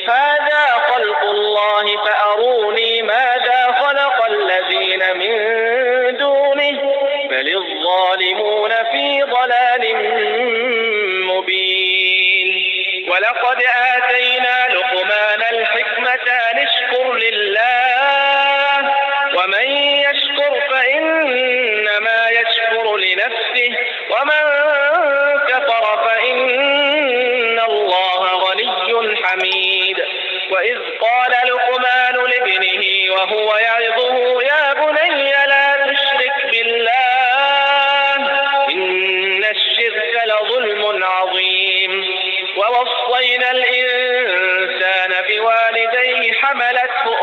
هذا خلق الله فأروني ماذا خلق الذين من دونه بل الظالمون في ضلال مبين. ولقد آتينا لقمان الحكمة أن اشكر لله ومن يشكر فإنما يشكر لنفسه ومن كفر فإن الله غني حميد. وإذ قال لقمان لابنه وهو يعظه يا بني لا تشرك بالله إن الشرك لظلم عظيم. ووصينا الإنسان بوالديه حملته